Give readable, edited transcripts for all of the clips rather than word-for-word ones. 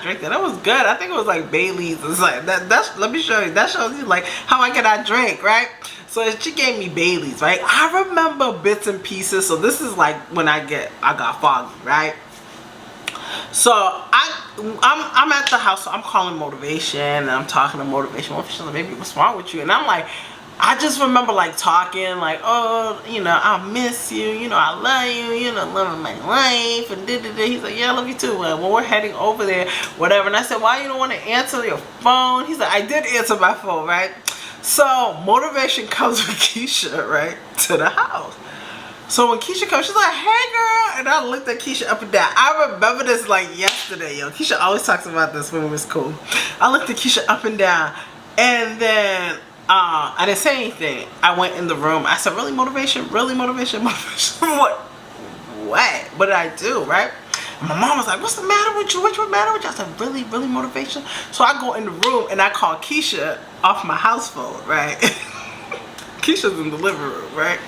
drink that. That was good. I think it was like Bailey's. It's like that's let me show you. That shows you like how I cannot drink, right? So she gave me Bailey's, right? I remember bits and pieces. So this is like when I got foggy, right? So I'm at the house, so I'm calling motivation and I'm talking to motivation. Motivation's like, baby, what's wrong with you? And I'm like, I just remember like talking like, oh, you know, I miss you, you know, I love you, you know, loving my life, and he's like, yeah, I love you too. When we're heading over there, whatever. And I said, why you don't want to answer your phone? He's like, I did answer my phone, right? So motivation comes with Keisha, right, to the house. So when Keisha comes, she's like, hey girl, and I looked at Keisha up and down. I remember this like yesterday, yo. Keisha always talks about this when it was cool. I looked at Keisha up and down, and then I didn't say anything. I went in the room. I said, really motivation? Really motivation? Motivation? What did I do, right? And my mom was like, what's the matter with you? What's the matter with you? I said, really, really motivation? So I go in the room and I call Keisha off my house phone, right? Keisha's in the living room, right?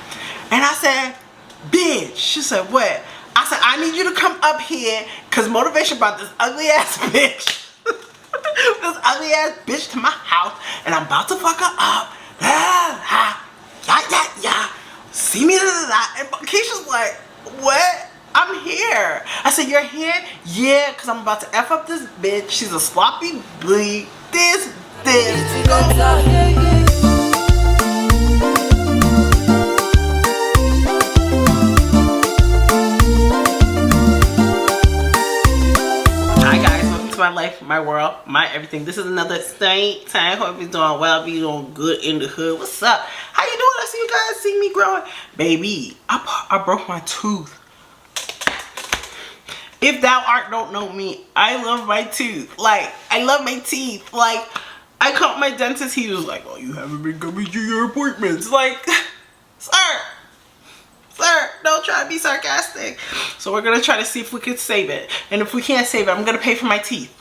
And I said, bitch. She said, what? I said, I need you to come up here because motivation brought this ugly ass bitch. This ugly ass bitch to my house and I'm about to fuck her up. Yeah. See me, and Keisha's like, what? I'm here. I said, you're here? Yeah, because I'm about to F up this bitch. She's a sloppy bleed. This. My life, my world, my everything. This is another Storytime. Hope you're doing well, be doing good in the hood. What's up? How you doing? I see you guys see me growing. Baby, I broke my tooth. If thou art don't know me, I love my tooth. Like, I love my teeth. Like, I called my dentist. He was like, oh, you haven't been coming to your appointments. Like, sir, don't try to be sarcastic. So we're gonna try to see if we could save it. And if we can't save it, I'm gonna pay for my teeth.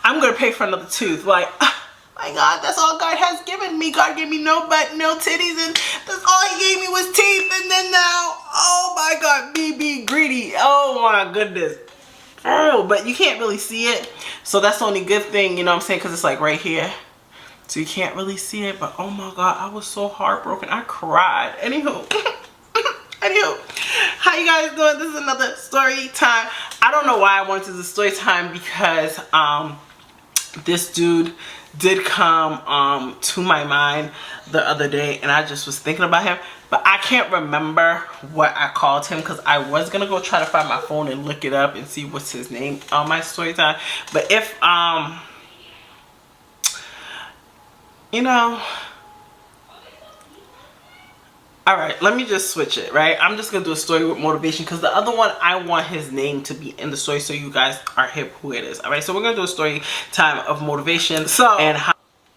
I'm gonna pay for another tooth. Like, oh my God, that's all God has given me. God gave me no butt, no titties, and that's all he gave me was teeth. And then now, oh my God, me being greedy. Oh my goodness. Oh, but you can't really see it. So that's the only good thing, you know what I'm saying? Because it's like right here. So you can't really see it. But oh my God, I was so heartbroken. I cried. Anywho. How you guys doing? This is another story time. I don't know why I wanted to do story time because this dude did come to my mind the other day and I just was thinking about him, but I can't remember what I called him because I was gonna go try to find my phone and look it up and see what's his name on my story time. But if you know, alright, let me just switch it, right? I'm just going to do a story with motivation because the other one, I want his name to be in the story so you guys are hip who it is. Alright, so we're going to do a story time of motivation.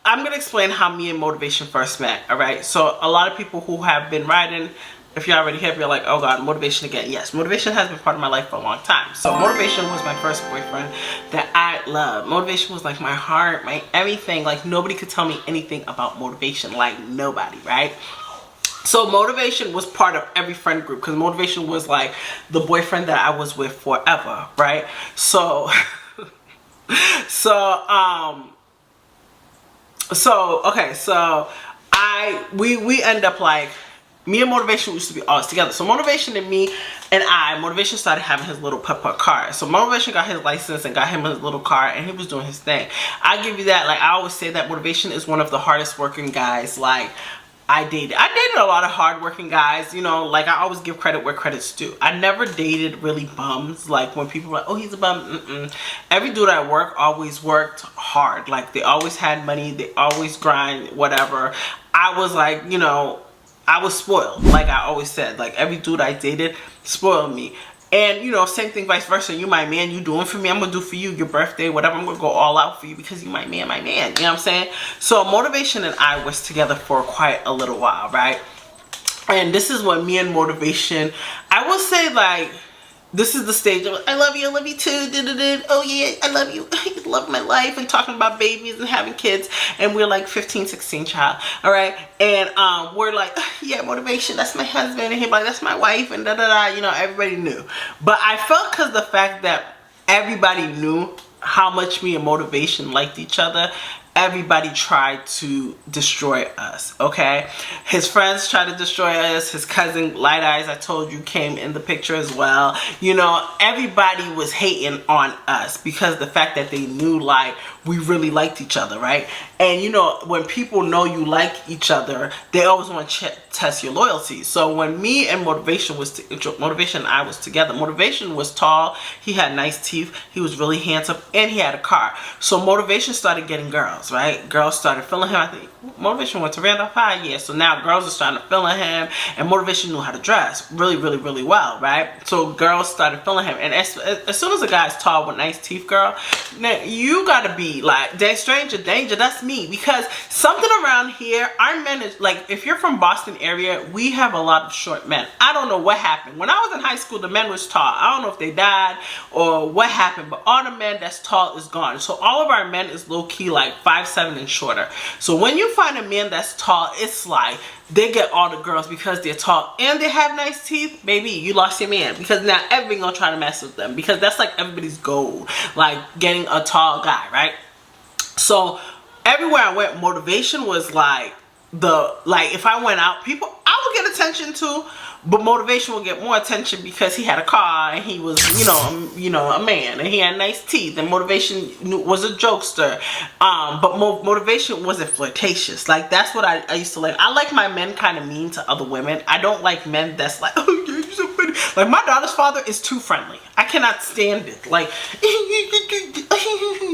I'm going to explain how me and motivation first met, alright? So a lot of people who have been riding, if you're already hip, you're like, oh God, motivation again. Yes, motivation has been part of my life for a long time. So motivation was my first boyfriend that I loved. Motivation was like my heart, my everything. Like nobody could tell me anything about motivation, like nobody, right? So motivation was part of every friend group because motivation was like the boyfriend that I was with forever, right? So we end up like, me and motivation used to be always together. So motivation and me and motivation started having his little putt-putt car. So motivation got his license and got him his little car and he was doing his thing. I give you that. Like I always say that motivation is one of the hardest working guys like I dated a lot of hard-working guys, you know, like I always give credit where credit's due. I never dated really bums, like when people are like, oh, he's a bum, Every dude I always worked hard, like they always had money, they always grind, whatever. I was like, you know, I was spoiled, like I always said, like every dude I dated spoiled me. And, you know, same thing vice versa. You my man, you doing for me, I'm going to do for you, your birthday, whatever. I'm going to go all out for you because you my man, you know what I'm saying? So motivation and I was together for quite a little while, right? And this is what me and motivation, I will say like, this is the stage of I love you too, oh yeah, I love you, I love my life, and talking about babies and having kids, and we're like 15, 16 child, all right, and we're like, yeah, motivation, that's my husband, and he's like, that's my wife, and you know, everybody knew. But I felt because the fact that everybody knew, how much me and Motivation liked each other, everybody tried to destroy us, okay? His friends tried to destroy us. His cousin Light Eyes, I told you, came in the picture as well. You know, everybody was hating on us because the fact that they knew, like, we really liked each other, right? And you know, when people know you like each other, they always want to test your loyalty. So when me and Motivation and I was together, Motivation was tall, he had nice teeth, he was really handsome, and he had a car. So Motivation started getting girls, right? Girls started feeling him. I think Motivation went to Randolph High, yeah. So now girls are starting to feel him, and Motivation knew how to dress really, really, really well, right? So girls started feeling him, and as soon as a guy's tall with nice teeth, girl, now you gotta be like, stranger danger, that's me. Because something around here, our men is like, if you're from Boston area, we have a lot of short men. I don't know what happened. When I was in high school, the men was tall. I don't know if they died or what happened, but all the men that's tall is gone. So all of our men is low-key like 5'7" and shorter. So when you find a man that's tall, it's like they get all the girls because they're tall and they have nice teeth. Baby, you lost your man, because now everybody gonna try to mess with them, because that's like everybody's goal, like getting a tall guy, right? So everywhere I went, Motivation was like if I went out, people, I would get attention too, but Motivation would get more attention because he had a car and he was, you know, a man, and he had nice teeth, and Motivation was a jokester. But Motivation wasn't flirtatious. Like, that's what I used to like. I like my men kind of mean to other women. I don't like men that's like, oh, you're so funny. Like, my daughter's father is too friendly. I cannot stand it. Like,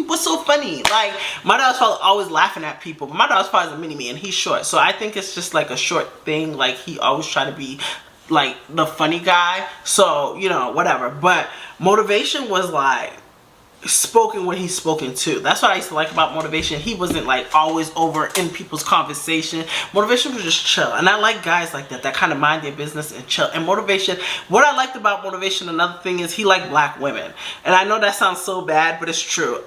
what's so funny? Like, my daughter's father always laughing at people. But my daughter's father's a mini me, and he's short. So I think it's just like a short thing. Like, he always try to be like the funny guy. So, you know, whatever. But Motivation was like spoken when he's spoken to. That's what I used to like about Motivation. He wasn't like always over in people's conversation. Motivation was just chill, and I like guys like that kind of mind their business and chill. And Motivation, what I liked about Motivation, another thing, is he liked black women. And I know that sounds so bad, but it's true.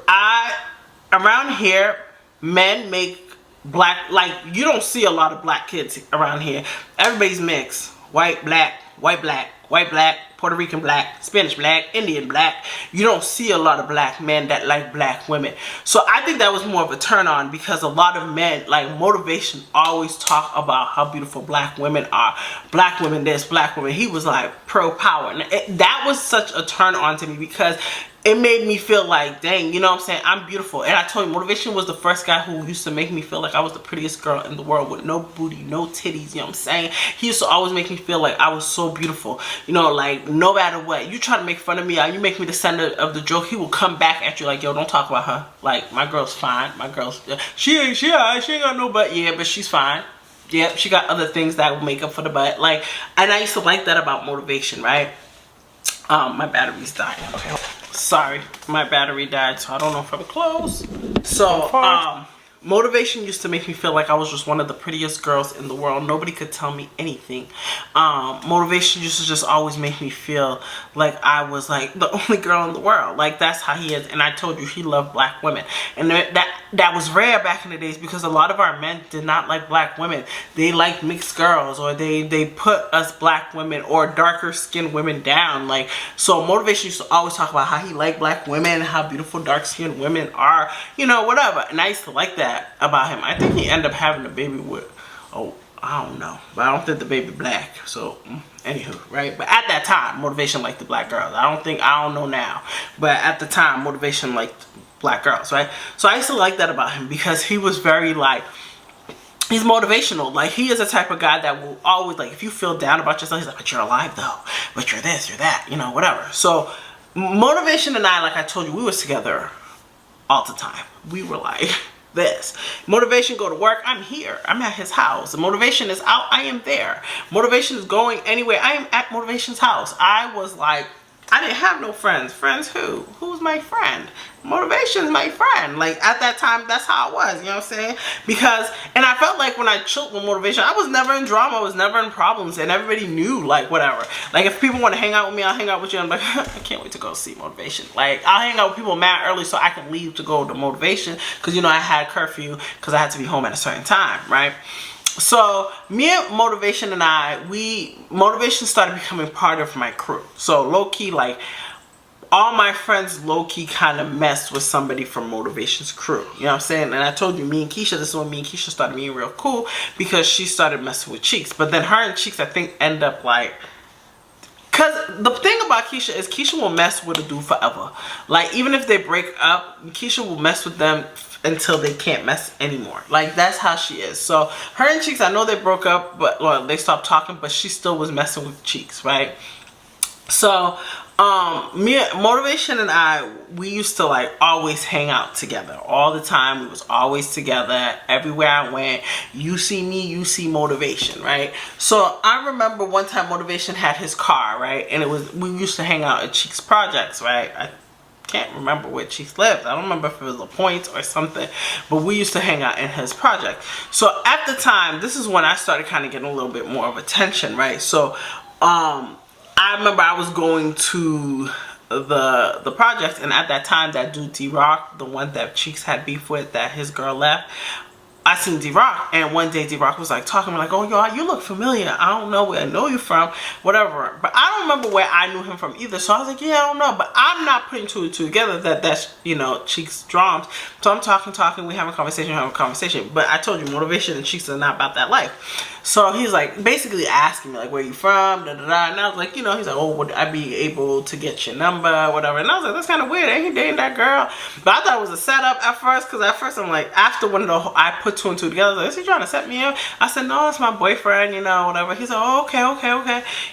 Around here, men make black, like, you don't see a lot of black kids around here. Everybody's mixed. White, black, white, black, white, black, Puerto Rican black, Spanish black, Indian black. You don't see a lot of black men that like black women. So I think that was more of a turn on, because a lot of men, like Motivation, always talk about how beautiful black women are. Black women this, black women. He was like pro power. And that was such a turn on to me, because it made me feel like, dang, you know what I'm saying, I'm beautiful. And I told you, Motivation was the first guy who used to make me feel like I was the prettiest girl in the world, with no booty, no titties, you know what I'm saying? He used to always make me feel like I was so beautiful. You know, like, no matter what, you try to make fun of me, you make me the center of the joke, he will come back at you like, yo, don't talk about her. Like, my girl's fine. My girl's, she ain't got no butt, yeah, but she's fine. Yeah, she got other things that will make up for the butt. Like, and I used to like that about Motivation, right? My battery's dying. Okay. Sorry, my battery died, so I don't know if I'm close. So, Motivation used to make me feel like I was just one of the prettiest girls in the world. Nobody could tell me anything. Motivation used to just always make me feel like I was like the only girl in the world. Like, that's how he is. And I told you, he loved black women. And that was rare back in the days, because a lot of our men did not like black women. They liked mixed girls, or they put us black women or darker skinned women down. Like, so Motivation used to always talk about how he liked black women, how beautiful dark skinned women are, you know, whatever. And I used to like that about him. I think he ended up having a baby with, oh, I don't know, but I don't think the baby black. So anywho, right? But at that time, Motivation liked the black girls. I don't know now, but at the time, Motivation liked black girls, right? So I used to like that about him, because he was very like, he's motivational. Like, he is a type of guy that will always, like, if you feel down about yourself, he's like, but you're alive though, but you're this, you're that, you know, whatever. So Motivation and I, like I told you, we was together all the time. We were like this. Motivation go to work, I'm here. I'm at his house. Motivation is out, I am there. Motivation is going anywhere, I am at Motivation's house. I was like, I didn't have no friends. Friends who? Who's my friend? Motivation's my friend. Like, at that time, that's how I was, you know what I'm saying? Because, and I felt like when I chilled with Motivation, I was never in drama, I was never in problems, and everybody knew, like, whatever. Like, if people want to hang out with me, I'll hang out with you. I'm like, I can't wait to go see Motivation. Like, I'll hang out with people mad early so I can leave to go to Motivation, because, you know, I had curfew, because I had to be home at a certain time, right? So me and Motivation and I, Motivation started becoming part of my crew. So low key, like, all my friends low-key kind of messed with somebody from Motivation's crew. You know what I'm saying? And I told you, me and Keisha, this is when me and Keisha started being real cool, because she started messing with Cheeks. But then her and Cheeks, I think, end up like, because the thing about Keisha is Keisha will mess with a dude forever. Like, even if they break up, Keisha will mess with them until they can't mess anymore. Like, that's how she is. So her and Cheeks, I know they broke up, but well, they stopped talking, but she still was messing with Cheeks, right? So Motivation and I, we used to like always hang out together all the time. We was always together everywhere I went. You see me, you see Motivation, right? So I remember one time Motivation had his car, right? And we used to hang out at Cheeks Projects, right? I can't remember where Cheeks lived. I don't remember if it was a Point or something, but we used to hang out in his project. So at the time, this is when I started kind of getting a little bit more of attention, right? So I remember I was going to the project, and at that time, that dude D-Rock, the one that Cheeks had beef with, that his girl left, I seen D-Rock, and one day D-Rock was like talking to me like, oh, yo, you look familiar. I don't know where I know you from, whatever. But I don't remember where I knew him from either. So I was like, yeah, I don't know. But I'm not putting two and two together that that's, you know, Cheeks' drums. So I'm talking, we have a conversation. But I told you, Motivation and Cheeks are not about that life. So he's like basically asking me like, where you from, da da da. And I was like, you know, he's like, oh, would I be able to get your number, whatever. And I was like, that's kind of weird. Ain't he dating that girl? But I thought it was a setup at first, because at first I'm like, after one of the, I put two and two together, I was like, is he trying to set me up? I said, no, it's my boyfriend, you know, whatever. He's like, oh, okay.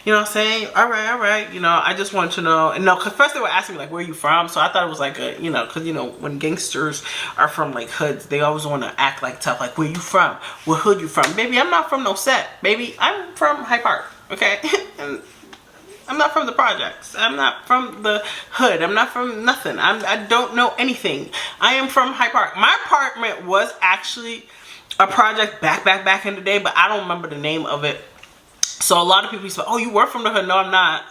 You know what I'm saying? All right. You know, I just want to know. And no, because first they were asking me like, where are you from? So I thought it was like a, you know, because, you know, when gangsters are from like hoods, they always want to act like tough, like, where you from? What hood you from? Baby, I'm not from no set. Baby, I'm from Hyde Park, okay? And I'm not from the projects. I'm not from the hood. I'm not from nothing. I don't know anything. I am from Hyde Park. My apartment was actually a project back in the day, but I don't remember the name of it. So a lot of people say, oh, you were from the hood. No, I'm not.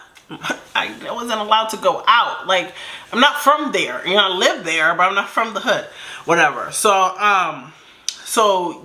I wasn't allowed to go out. Like, I'm not from there. You know, I live there, but I'm not from the hood. Whatever. So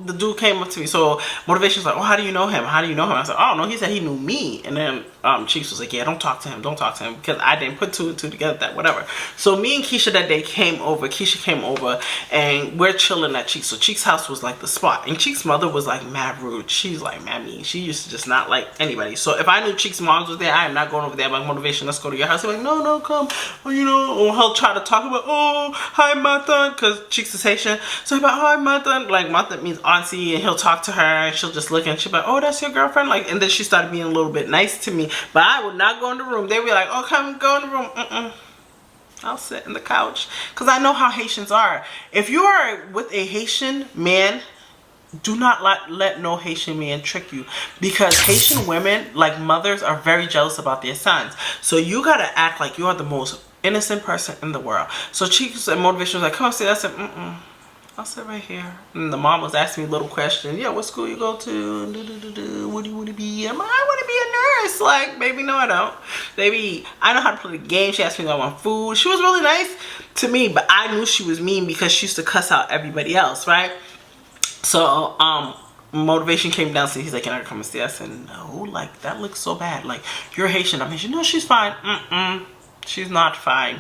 the dude came up to me. So Motivation's like, oh, how do you know him? How do you know him? I said, oh, no, he said he knew me. And then Cheeks was like, yeah, don't talk to him. Because I didn't put two and two together, that whatever. So me and Keisha that day came over. Keisha came over, and we're chilling at Cheeks. So Cheeks' house was like the spot. And Cheeks' mother was like mad rude. She's like mad mean. She used to just not like anybody. So if I knew Cheeks' mom was there, I am not going over there. Like, Motivation, let's go to your house. He's like, no, come. Or, you know, or he'll try to talk about, oh, hi, Martha, because Cheeks is Haitian. So he's like, hi, Martha. Like, Martha means auntie, and he'll talk to her, and she'll just look, and she'll be like, oh, that's your girlfriend? Like, and then she started being a little bit nice to me. But I would not go in the room. They'd be like, oh, come go in the room. I'll sit in the couch. Because I know how Haitians are. If you are with a Haitian man, do not let no Haitian man trick you. Because Haitian women, like mothers, are very jealous about their sons. So you got to act like you are the most innocent person in the world. So Cheeks and Motivation was like, come sit. I said, I'll sit right here. And the mom was asking me little questions. Yeah, what school you go to? What do you want to be? I want to be a nurse. Like, baby, no, I don't. Baby, I know how to play the game. She asked me if I want food. She was really nice to me, but I knew she was mean because she used to cuss out everybody else, right? So, Motivation came down, so he's like, can I come and stay? I said, no, like, that looks so bad. Like, you're Haitian. I'm Haitian. No, she's fine. She's not fine.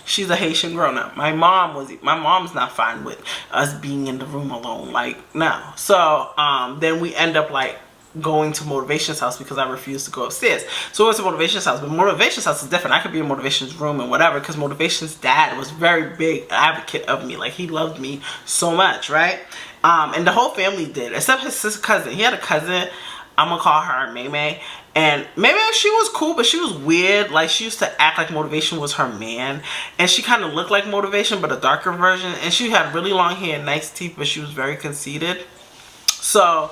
She's a Haitian grown-up. My mom's not fine with us being in the room alone. Like, no. So then we end up like going to Motivation's house because I refused to go upstairs. So we went to Motivation's house, but Motivation's house is different. I could be in Motivation's room and whatever, because Motivation's dad was very big advocate of me. Like, he loved me so much, right? And the whole family did, except his sister cousin. He had a cousin. I'm gonna call her May. And maybe she was cool, but she was weird. Like, she used to act like Motivation was her man. And she kind of looked like Motivation, but a darker version. And she had really long hair and nice teeth, but she was very conceited. So,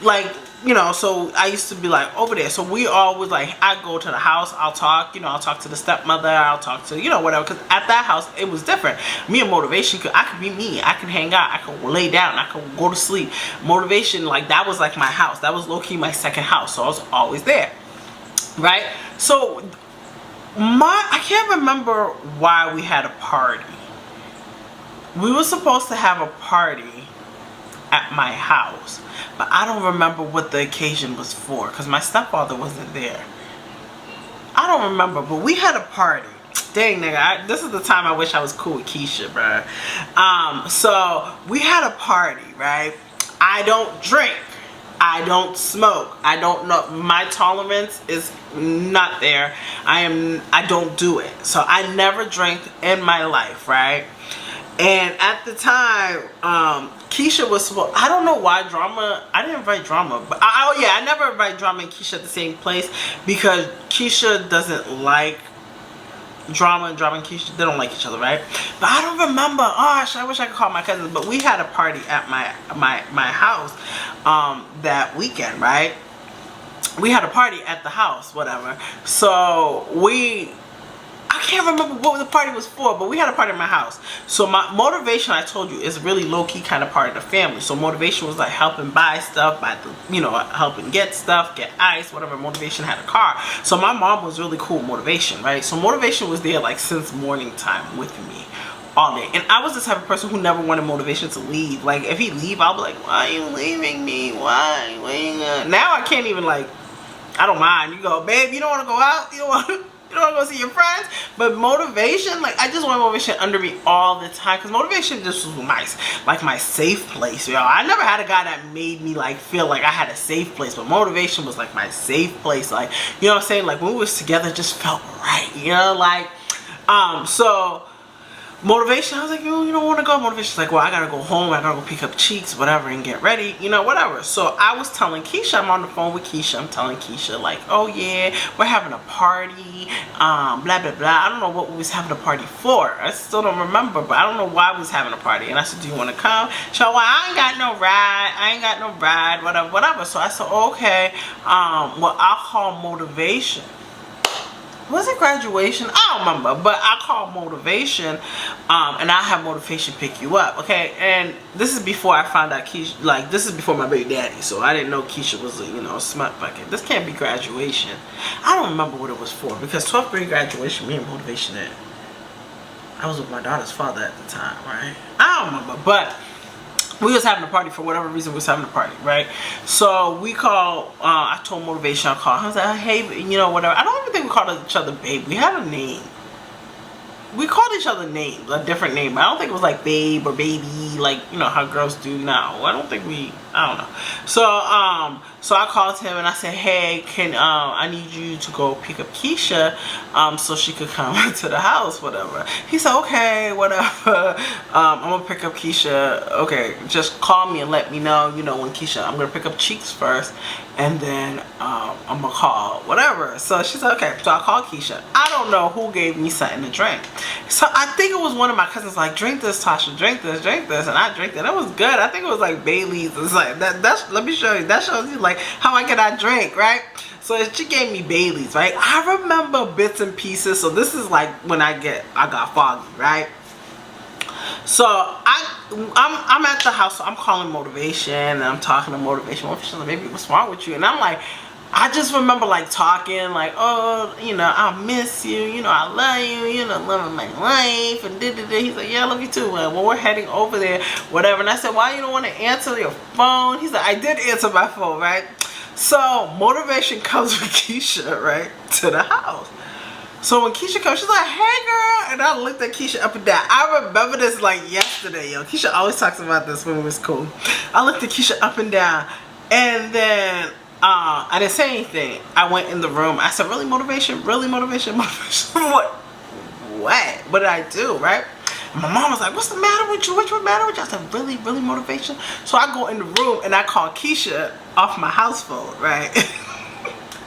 like, you know, so I used to be like over there. So we always like, I go to the house, I'll talk, you know, I'll talk to the stepmother, I'll talk to, you know, whatever. Because at that house, it was different. Me and Motivation, I could be me. I could hang out. I could lay down. I could go to sleep. Motivation, like, that was like my house. That was low-key my second house. So I was always there, right? So I can't remember why we had a party. We were supposed to have a party at my house, but I don't remember what the occasion was for because my stepfather wasn't there. I I don't remember, but we had a party. Dang, nigga, this is the time I wish I was cool with Keisha, bro. So we had a party, right? I don't drink. I don't smoke. I don't know. My tolerance is not there. I don't do it. So I never drank in my life, right? And at the time, Keisha was supposed, I don't know why Drama, I didn't invite Drama, but oh yeah, I never invite Drama and Keisha at the same place because Keisha doesn't like Drama and Keisha, they don't like each other, right? But I don't remember. Gosh, I wish I could call my cousins. But we had a party at my house that weekend, right? We had a party at the house, whatever. So I can't remember what the party was for, but we had a party at my house. So my motivation, I told you, is really low-key kind of part of the family. So motivation was like helping buy stuff, helping get stuff, get ice, whatever. Motivation had a car. So my mom was really cool with motivation, right? So motivation was there like since morning time with me all day. And I was the type of person who never wanted motivation to leave. Like if he leave, I'll be like, why are you leaving me? Why? Now I can't even like, I don't mind. You go, babe, you don't want to go out? You don't want to go see your friends? But motivation, like I just want motivation under me all the time, because motivation just was nice, like my safe place, yo. I never had a guy that made me like feel like I had a safe place, but motivation was like my safe place. Like, you know what I'm saying? Like when we was together, it just felt right, you know? Like so motivation, I was like, you don't want to go. Motivation's like, well, I gotta go home, I gotta go pick up Cheeks, whatever, and get ready, whatever. So I was telling Keisha, I'm on the phone with Keisha, I'm telling Keisha like, oh yeah, we're having a party, blah blah blah. I don't know what we was having a party for. I still don't remember, but I don't know why we was having a party. And I said, do you want to come? So, well, I ain't got no ride, whatever. So I said, okay, well, I'll call Motivation. Was it graduation? I don't remember, but I called Motivation, and I have Motivation pick you up, okay? And this is before I found out Keisha, like this is before my baby daddy, so I didn't know Keisha was a smut bucket. This can't be graduation. I don't remember what it was for, because 12th grade graduation, me and Motivation I was with my daughter's father at the time, right? I don't remember, but we was having a party for whatever reason. We was having a party, right? So we called. I told Motivation. I called. I was like, hey, whatever. I don't even think we called each other babe. We had a name. We called each other names, a different name. I don't think it was like babe or baby, like how girls do now. I don't think I don't know. So I called him and I said, hey, I need you to go pick up Keisha, so she could come to the house, whatever. He said, okay, whatever. I'm gonna pick up Keisha. Okay, just call me and let me know, when Keisha. I'm gonna pick up Cheeks first, and then I'm gonna call whatever. So she said, okay. So I called Keisha. I don't know who gave me something to drink. So I think it was one of my cousins like, drink this, Tasha, drink this, and I drank it. It was good. I think it was like Bailey's. It's like let me show you. That shows you like how I cannot drink, right? So she gave me Bailey's, right? I remember bits and pieces. So this is like when I got foggy, right? So I'm at the house, so I'm calling Motivation, and I'm talking to Motivation. Motivation's like, baby, what's wrong with you? And I'm like, I just remember like talking like, oh, I miss you, I love you, loving my life, and He's like, yeah, I love you too. Well, we're heading over there, whatever. And I said, why you don't want to answer your phone? He said, I did answer my phone, right? So Motivation comes with Keisha, right, to the house. So when Keisha comes, she's like, hey girl, and I looked at Keisha up and down. I remember this like yesterday, yo. Keisha always talks about this when it was cool. I looked at Keisha up and down, and then I didn't say anything. I went in the room. I said, really, Motivation? Really, Motivation? What? What did I do, right? And my mom was like, what's the matter with you? What's the matter with you? I said, really, Motivation? So I go in the room and I call Keisha off my house phone, right?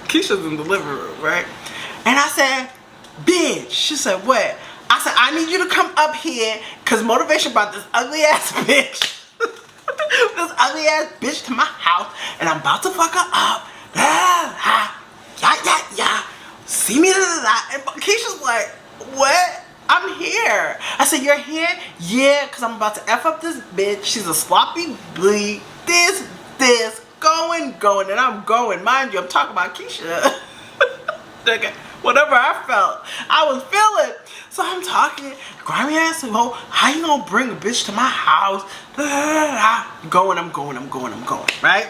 Keisha's in the living room, right? And I said, bitch. She said, what? I said, I need you to come up here because Motivation brought this ugly ass bitch. This ugly ass bitch to my house, and I'm about to fuck her up. Yeah. See me, and Keisha's like, what? I'm here. I said, you're here? Yeah, because I'm about to F up this bitch. She's a sloppy bleed. This, going, and I'm going. Mind you, I'm talking about Keisha. Okay. Whatever I felt, I was feeling. So I'm talking, grimy ass, how you gonna bring a bitch to my house? I'm going, right?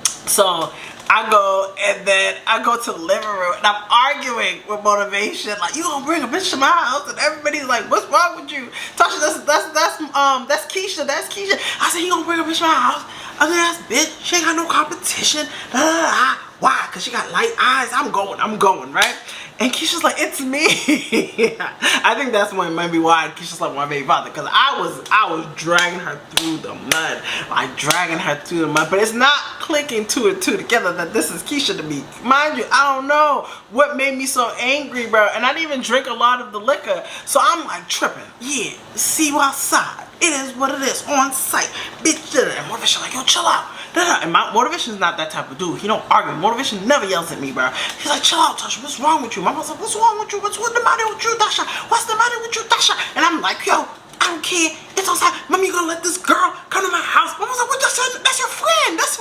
So I go and then I go to the living room and I'm arguing with Motivation, like, you gonna bring a bitch to my house? And everybody's like, what's wrong with you? Tasha, that's Keisha, that's Keisha. I said, you gonna bring a bitch to my house? Ugly ass bitch, she ain't got no competition. Why? Cause she got light eyes. I'm going, right? And Keisha's like, it's me. I think that's maybe why Keisha's like my baby father, because I was dragging her through the mud, like dragging her through the mud. But it's not clicking two and two together that this is Keisha to me. Mind you, I don't know what made me so angry, bro. And I didn't even drink a lot of the liquor, so I'm like tripping. Yeah, see you outside. It is what it is, on site, bitch. And Motivation like, yo, chill out. And my Motivation's not that type of dude. He don't argue. Motivation never yells at me, bro. He's like, chill out, Tasha. What's wrong with you? Mama's like, what's wrong with you? What's the matter with you, Tasha? What's the matter with you, Tasha? And I'm like, yo, I don't care. It's outside. Mommy, you gonna let this girl come to my house? Mama's like, what? That's your friend. That's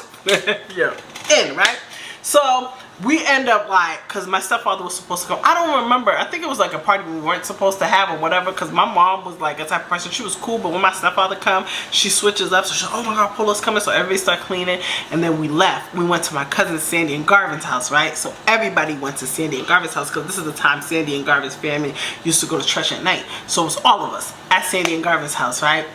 yeah. In, right? So we end up like, because my stepfather was supposed to come. I don't remember. I think it was like a party we weren't supposed to have or whatever, because my mom was like a type of person. She was cool, but when my stepfather come, she switches up. So she's like, oh my God, Polo's coming. So everybody started cleaning. And then we left. We went to my cousin Sandy and Garvin's house, right? So everybody went to Sandy and Garvin's house, because this is the time Sandy and Garvin's family used to go to church at night. So it was all of us at Sandy and Garvin's house, right?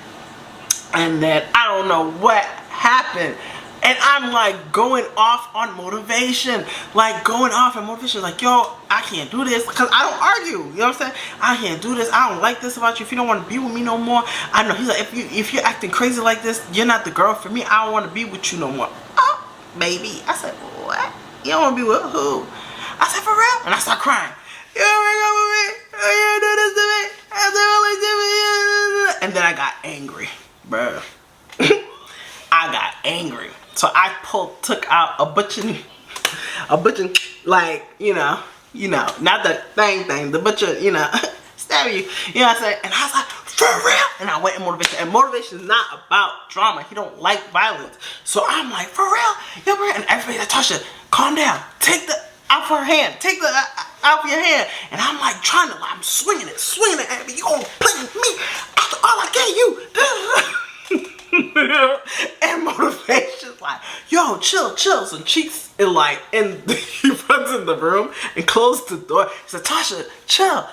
And then I don't know what happened. And I'm like going off on Motivation, like going off, and Motivation like, yo, I can't do this, because I don't argue, you know what I'm saying? I can't do this, I don't like this about you. If you don't want to be with me no more, I know. He's like, if you're acting crazy like this, you're not the girl for me. I don't want to be with you no more. Oh, baby. I said, what? You don't want to be with who? I said, for real? And I start crying. You don't break up with me? You do this to me? And then I got angry, bro. I got angry. So I took out a butcher, like, you know, not the thing, the butcher, stab you, you know what I'm saying? And I was like, for real? And I went in Motivation, and Motivation is not about drama. He don't like violence. So I'm like, for real? Yo, bro. And everybody like, Tasha, calm down. Take the out of her hand. Take the out of your hand. And I'm like trying to, I'm swinging it at me. You gonna play with me after all I gave you? And Motivation's like, yo, chill. So Cheeks is like, he runs in the room and closed the door. He said, Tasha, chill,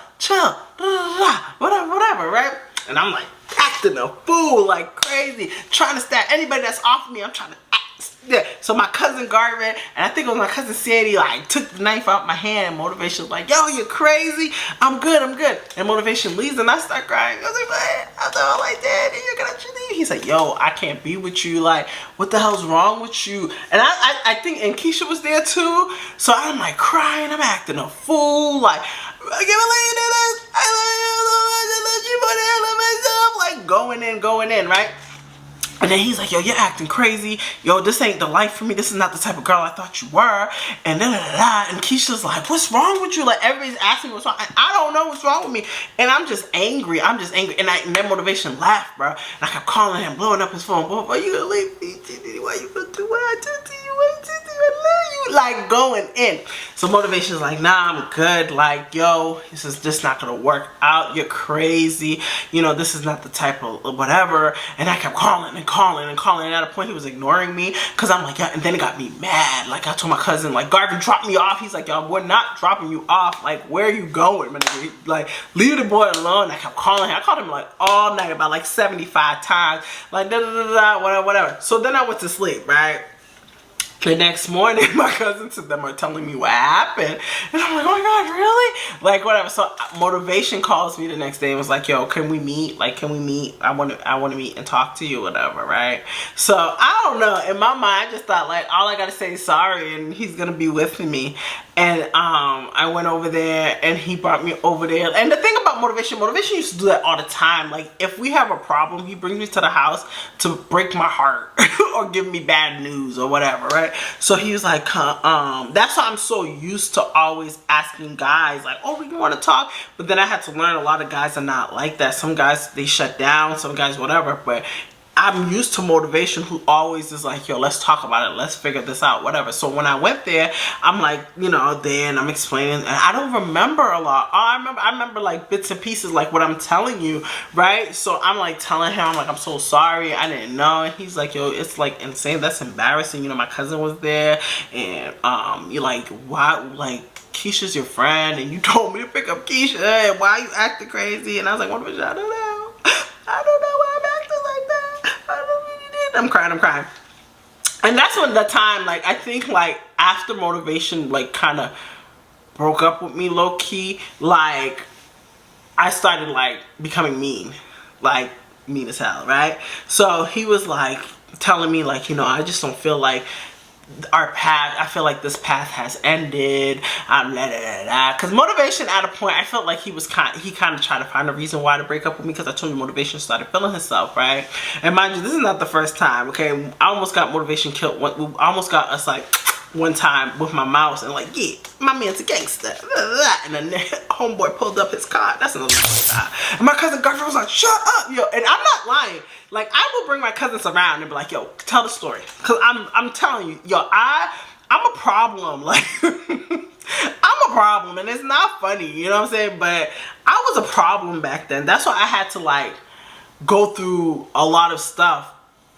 whatever, right? And I'm like acting a fool like crazy, trying to stab anybody that's off me. I'm trying to act. Yeah. So my cousin Garvin, and I think it was my cousin Sandy, like took the knife out my hand, and Motivation was like, yo, you're crazy. I'm good. And Motivation leaves, and I start crying. I was like, what? After all like that, and you're gonna leave? He's like, yo, I can't be with you. Like, what the hell's wrong with you? And I think, and Keisha was there too. So I'm like crying. I'm acting a fool. Like, I can't believe you did this. I love you so much. I let you put it in myself. Like going in, right? And then he's like, yo, you're acting crazy. Yo, this ain't the life for me. This is not the type of girl I thought you were. And And Keisha's like, what's wrong with you? Like, everybody's asking me what's wrong. I don't know what's wrong with me. And I'm just angry. And that Motivation laughed, bro. And I kept calling him, blowing up his phone. Why you gonna leave me? Why you gonna do what I did to you? I love you. Like, going in. So Motivation's like, nah, I'm good. Like, yo, this is just not gonna work out. You're crazy. This is not the type of whatever. And I kept calling. And at a point he was ignoring me, because I'm like, yeah. And then it got me mad. Like, I told my cousin, like, Garvin dropped me off. He's like, yo, we're not dropping you off. Like, where are you going, man? Like, leave the boy alone. I kept calling him. I called him like all night, about like 75 times. Like, whatever. So then I went to sleep, right? The next morning, my cousins and them are telling me what happened. And I'm like, oh my God, really? Like, whatever. So Motivation calls me the next day and was like, yo, can we meet? Like, can we meet? I want to meet and talk to you, whatever, right? So I don't know. In my mind, I just thought, like, all I got to say is sorry, and he's going to be with me. And I went over there, and he brought me over there. And the thing about Motivation used to do that all the time. Like, if we have a problem, he brings me to the house to break my heart or give me bad news or whatever, right? So he was like, that's why I'm so used to always asking guys, like, oh, we want to talk. But then I had to learn a lot of guys are not like that. Some guys, they shut down. Some guys, whatever. But I'm used to motivation, who always is like, yo, let's talk about it, let's figure this out, whatever. So when I went there, I'm like, you know, then I'm explaining, and I don't remember a lot. I remember like bits and pieces, like what I'm telling you, right? So I'm like telling him, I'm like, I'm so sorry, I didn't know. And he's like, yo, it's like insane, that's embarrassing. You know, my cousin was there, and you're like, why, like, Keisha's your friend, and you told me to pick up Keisha, and why you acting crazy? And I was like, what was I don't know. I don't know why I'm acting like that. I don't really did. I'm crying. And that's when the time, like, I think, like, after motivation, like, kind of broke up with me low-key, like, I started, like, becoming mean. Like, mean as hell, right? So he was, like, telling me, like, you know, I just don't feel like our path, I feel like this path has ended. Because motivation, at a point, I felt like he kind of tried to find a reason why to break up with me, because I told you motivation started feeling himself, right? And mind you, this is not the first time, okay? I almost got motivation killed. I almost got us, like, one time with my mouse, and like, yeah, my man's a gangster, and then homeboy pulled up his car. That's another story. And my cousin girlfriend was like, shut up, yo. And I'm not lying. Like, I will bring my cousins around and be like, yo, tell the story, because I'm telling you, yo, I'm a problem. Like, I'm a problem, and it's not funny, you know what I'm saying? But I was a problem back then. That's why I had to, like, go through a lot of stuff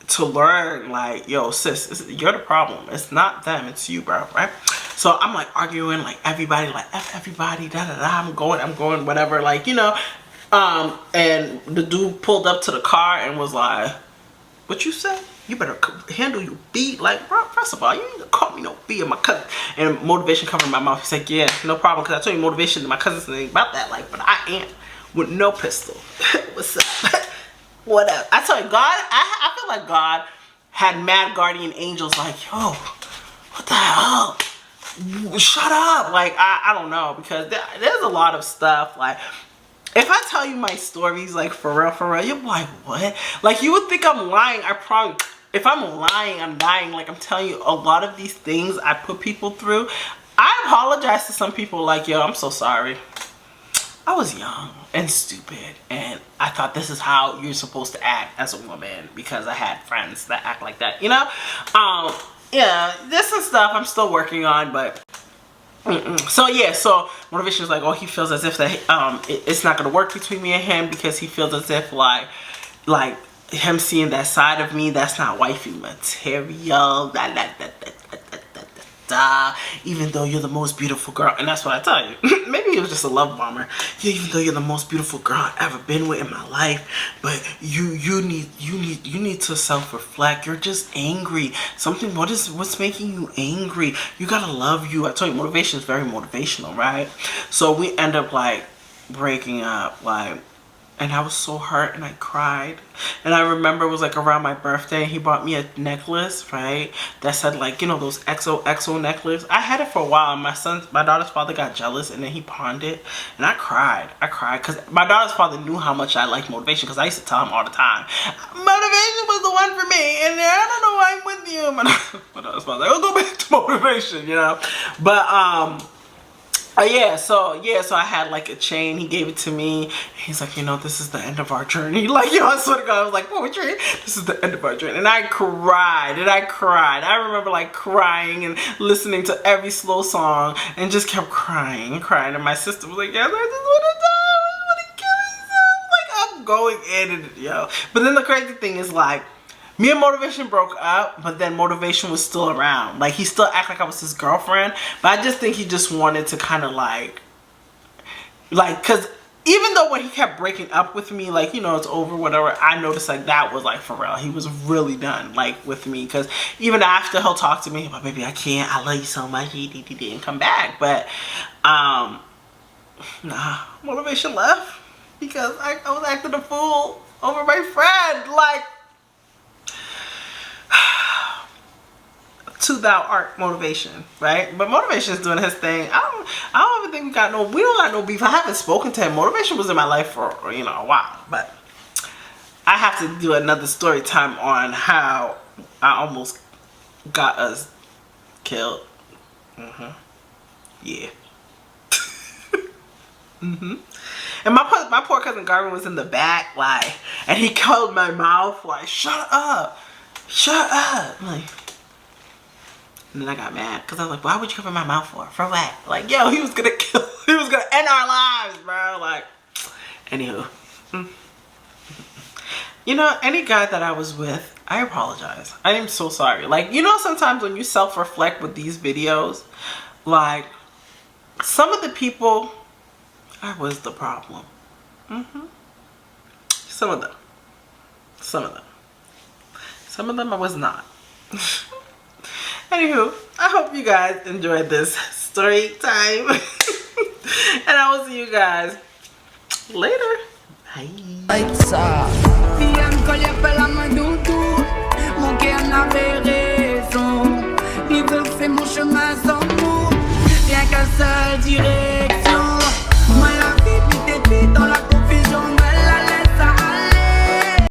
to learn, like, yo, sis, you're the problem. It's not them, it's you, bro, right? So I'm like arguing, like, everybody, like, F everybody, da da da, I'm going, whatever, like, you know. And the dude pulled up to the car and was like, what you say? You better handle your beat. Like, bro, first of all, you ain't gonna call me no B in my cousin. And motivation covered my mouth. He's like, yeah, no problem, because I told you motivation to my cousins ain't about that, like, but I am with no pistol. What's up? Whatever. I tell you, God, I feel like God had mad guardian angels like, yo, what the hell? Shut up. Like, I don't know, because there's a lot of stuff. Like, if I tell you my stories, like, for real, you're like, what? Like, you would think I'm lying. I promise. If I'm lying, I'm dying. Like, I'm telling you, a lot of these things I put people through. I apologize to some people, like, yo, I'm so sorry. I was young and stupid, and I thought this is how you're supposed to act as a woman, because I had friends that act like that, you know? Yeah, there's some stuff I'm still working on, but so yeah, so motivation is like, oh, he feels as if that it's not gonna work between me and him, because he feels as if like him seeing that side of me, that's not wifey material, even though you're the most beautiful girl. And that's what I tell you. Maybe it was just a love bomber. Yeah, even though you're the most beautiful girl I've ever been with in my life, but you need to self-reflect. You're just angry. What's making you angry? You gotta love you. I told you, motivation is very motivational, right? So we end up, like, breaking up, like, and I was so hurt, and I cried. And I remember it was, like, around my birthday, he bought me a necklace, right, that said, like, you know, those XOXO necklace. I had it for a while, and my daughter's father got jealous, and then he pawned it. And I cried, because my daughter's father knew how much I liked motivation, because I used to tell him all the time, motivation was the one for me, and I don't know why I'm with you. My daughter's father, like, I'll go back to motivation, you know. But so I had, like, a chain. He gave it to me. He's like, you know, this is the end of our journey. Like, yo, I swear to God, I was like, poetry, this is the end of our journey. And I cried, I remember, like, crying and listening to every slow song, and just kept crying and crying. And my sister was like, yeah, I just want to kill myself. Like, I'm going in and, yo. But then the crazy thing is, like, me and motivation broke up, but then motivation was still around. Like, he still acted like I was his girlfriend, but I just think he just wanted to kind of like, because even though when he kept breaking up with me, like, you know, it's over, whatever, I noticed, like, that was, like, for real. He was really done, like, with me, because even after he'll talk to me, but baby, I can't, I love you so much, he didn't come back. But, nah, motivation left, because I was acting a fool over my friend, like, to thou art motivation, right? But motivation is doing his thing. I don't even think we don't got no beef. I haven't spoken to him. Motivation was in my life for, you know, a while, but I have to do another story time on how I almost got us killed. Yeah. And my poor cousin Garvin was in the back, like, and he covered my mouth, like, shut up. I'm like, and then I got mad because I was like, why would you cover my mouth for? For what? Like, yo, he was gonna end our lives, bro. Like, anywho. You know, any guy that I was with, I apologize. I am so sorry. Like, you know, sometimes when you self-reflect with these videos, like, some of the people, I was the problem. Some of them. Some of them I was not. Anywho, I hope you guys enjoyed this story time. And I will see you guys later. Bye. Il veut faire mon chemin sans nous, rien qu'un seul dirait.